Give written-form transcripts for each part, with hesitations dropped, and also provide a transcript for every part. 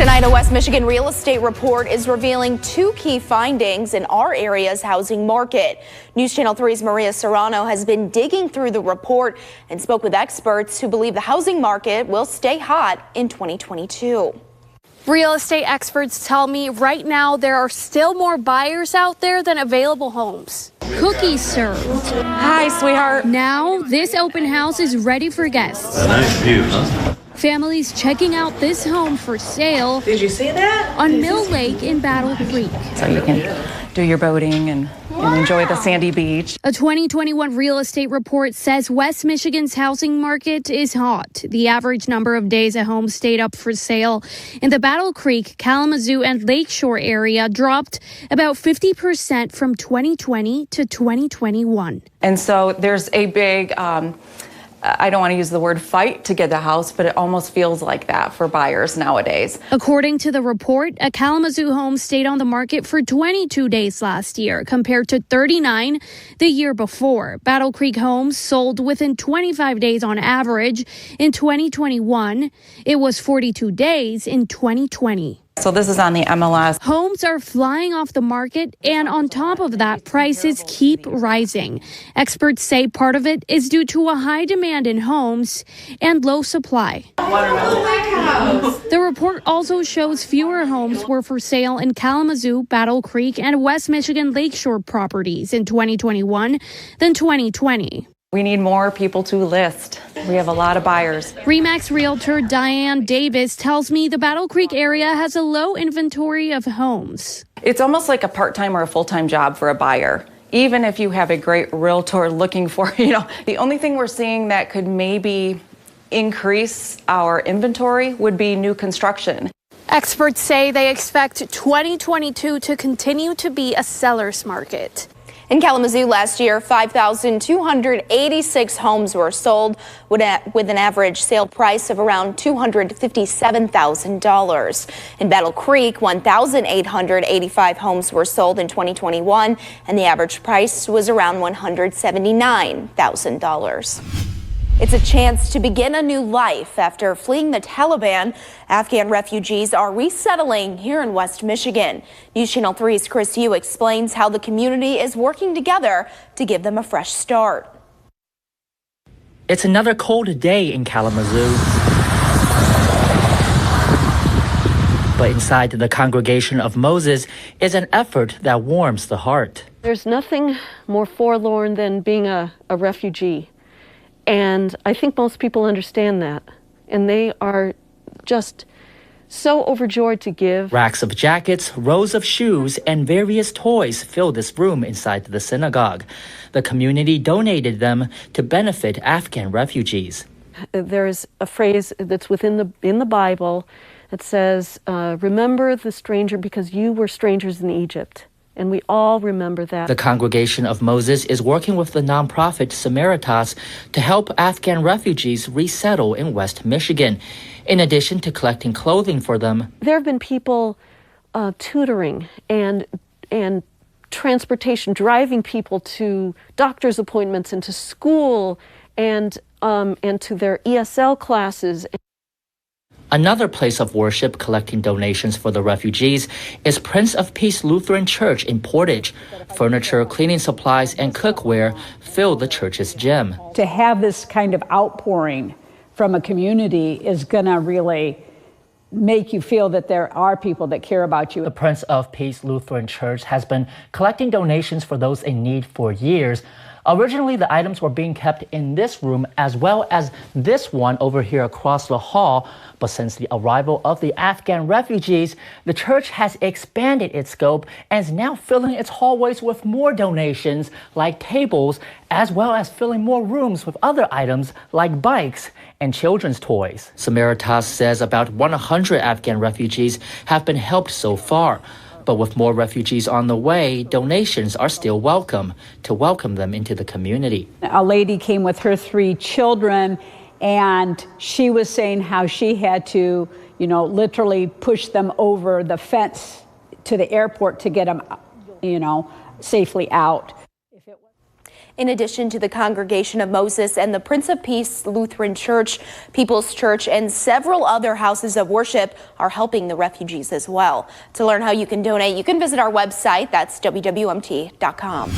Tonight, a West Michigan real estate report is revealing two key findings in our area's housing market. News Channel 3's Maria Serrano has been digging through the report and spoke with experts who believe the housing market will stay hot in 2022. Real estate experts tell me right now there are still more buyers out there than available homes. Cookies served. Hi, sweetheart. Now, this open house is ready for guests. Nice view, huh? Families checking out this home for sale. Did you see that? On Mill Lake in Battle Creek. So you can do your boating and enjoy the sandy beach. A 2021 real estate report says West Michigan's housing market is hot. The average number of days a home stayed up for sale in the Battle Creek, Kalamazoo, and Lakeshore area dropped about 50% from 2020 to 2021. And so there's a big, I don't want to use the word fight to get a house, but it almost feels like that for buyers nowadays. According to the report, a Kalamazoo home stayed on the market for 22 days last year, compared to 39 the year before. Battle Creek homes sold within 25 days on average in 2021. It was 42 days in 2020. So this is on the MLS. Homes are flying off the market, and on top of that, prices keep rising. Experts say part of it is due to a high demand in homes and low supply. The report also shows fewer homes were for sale in Kalamazoo, Battle Creek, and West Michigan Lakeshore properties in 2021 than 2020. We need more people to list. We have a lot of buyers. Remaxx Realtor Dyan Davis tells me the Battle Creek area has a low inventory of homes. It's almost like a part-time or a full-time job for a buyer. Even if you have a great realtor looking for, the only thing we're seeing that could maybe increase our inventory would be new construction. Experts say they expect 2022 to continue to be a seller's market. In Kalamazoo last year, 5,286 homes were sold with an average sale price of around $257,000. In Battle Creek, 1,885 homes were sold in 2021, and the average price was around $179,000. It's a chance to begin a new life after fleeing the Taliban. Afghan refugees are resettling here in West Michigan. News Channel 3's Chris Yu explains how the community is working together to give them a fresh start. It's another cold day in Kalamazoo. But inside the Congregation of Moses is an effort that warms the heart. There's nothing more forlorn than being a refugee. And I think most people understand that. And they are just so overjoyed to give. Racks of jackets, rows of shoes, and various toys fill this room inside the synagogue. The community donated them to benefit Afghan refugees. There's a phrase that's in the Bible that says, remember the stranger because you were strangers in Egypt. And we all remember that. The Congregation of Moses is working with the nonprofit Samaritas to help Afghan refugees resettle in West Michigan, in addition to collecting clothing for them. There have been people tutoring and transportation, driving people to doctor's appointments and to school and to their ESL classes. Another place of worship collecting donations for the refugees is Prince of Peace Lutheran Church in Portage. Furniture, cleaning supplies, and cookware fill the church's gym. To have this kind of outpouring from a community is going to really make you feel that there are people that care about you. The Prince of Peace Lutheran Church has been collecting donations for those in need for years. Originally, the items were being kept in this room as well as this one over here across the hall. But since the arrival of the Afghan refugees, the church has expanded its scope and is now filling its hallways with more donations like tables, as well as filling more rooms with other items like bikes and children's toys. Samaritas says about 100 Afghan refugees have been helped so far. But with more refugees on the way, donations are still welcome to welcome them into the community. A lady came with her 3 children, and she was saying how she had to, literally push them over the fence to the airport to get them, safely out. In addition to the Congregation of Moses and the Prince of Peace Lutheran Church, People's Church, and several other houses of worship are helping the refugees as well. To learn how you can donate, you can visit our website. That's WWMT.com.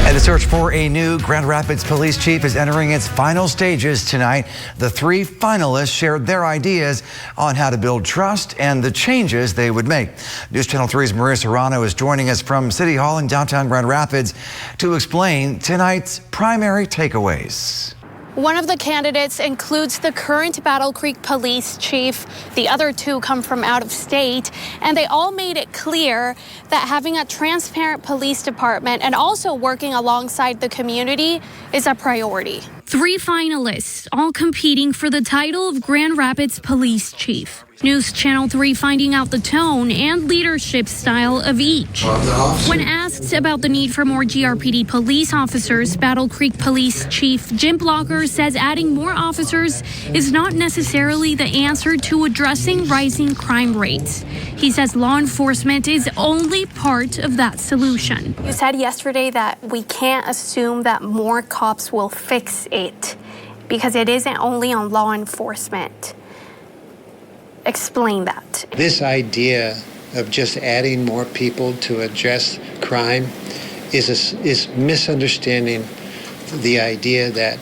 And the search for a new Grand Rapids police chief is entering its final stages tonight. The 3 finalists shared their ideas on how to build trust and the changes they would make. News Channel 3's Maria Serrano is joining us from City Hall in downtown Grand Rapids to explain tonight's primary takeaways. One of the candidates includes the current Battle Creek police chief. The other 2 come from out of state, and they all made it clear that having a transparent police department and also working alongside the community is a priority. 3 finalists, all competing for the title of Grand Rapids Police Chief. News Channel 3 finding out the tone and leadership style of each. When asked about the need for more GRPD police officers, Battle Creek Police Chief Jim Blocker says adding more officers is not necessarily the answer to addressing rising crime rates. He says law enforcement is only part of that solution. You said yesterday that we can't assume that more cops will fix it because it isn't only on law enforcement. Explain that. This idea of just adding more people to address crime is misunderstanding the idea that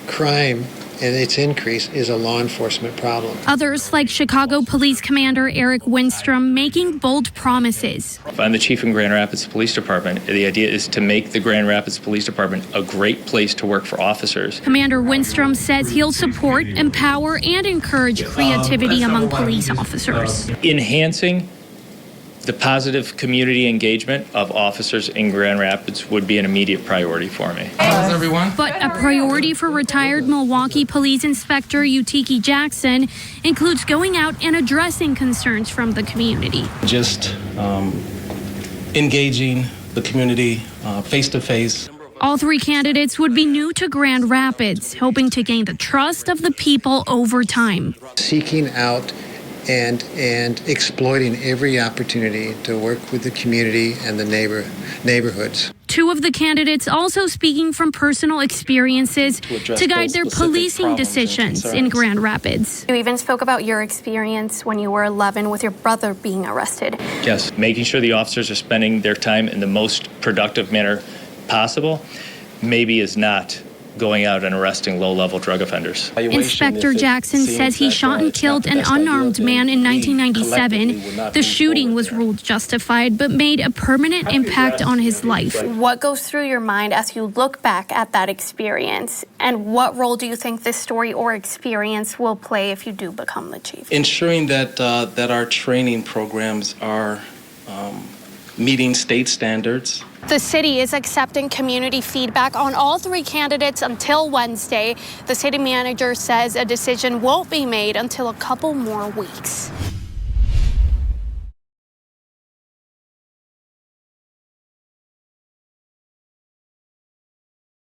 crime and its increase is a law enforcement problem. Others, like Chicago Police Commander Eric Winstrom, making bold promises. If I'm the chief in Grand Rapids Police Department, the idea is to make the Grand Rapids Police Department a great place to work for officers. Commander Winstrom says he'll support, empower, and encourage creativity among police officers. Enhancing the positive community engagement of officers in Grand Rapids would be an immediate priority for me. How's everyone? But a priority for retired Milwaukee Police Inspector Utiki Jackson includes going out and addressing concerns from the community. Just engaging the community face to face. All 3 candidates would be new to Grand Rapids, hoping to gain the trust of the people over time. Seeking out and exploiting every opportunity to work with the community and the neighborhoods. 2 of the candidates also speaking from personal experiences to guide their policing decisions in Grand Rapids. You even spoke about your experience when you were 11 with your brother being arrested. Yes, making sure the officers are spending their time in the most productive manner possible maybe is not going out and arresting low-level drug offenders. Inspector Jackson says he shot and killed an unarmed man in 1997. The shooting was ruled justified, but made a permanent impact on his life. What goes through your mind as you look back at that experience? And what role do you think this story or experience will play if you do become the chief? Ensuring that our training programs are meeting state standards. The city is accepting community feedback on all 3 candidates until Wednesday. The city manager says a decision won't be made until a couple more weeks.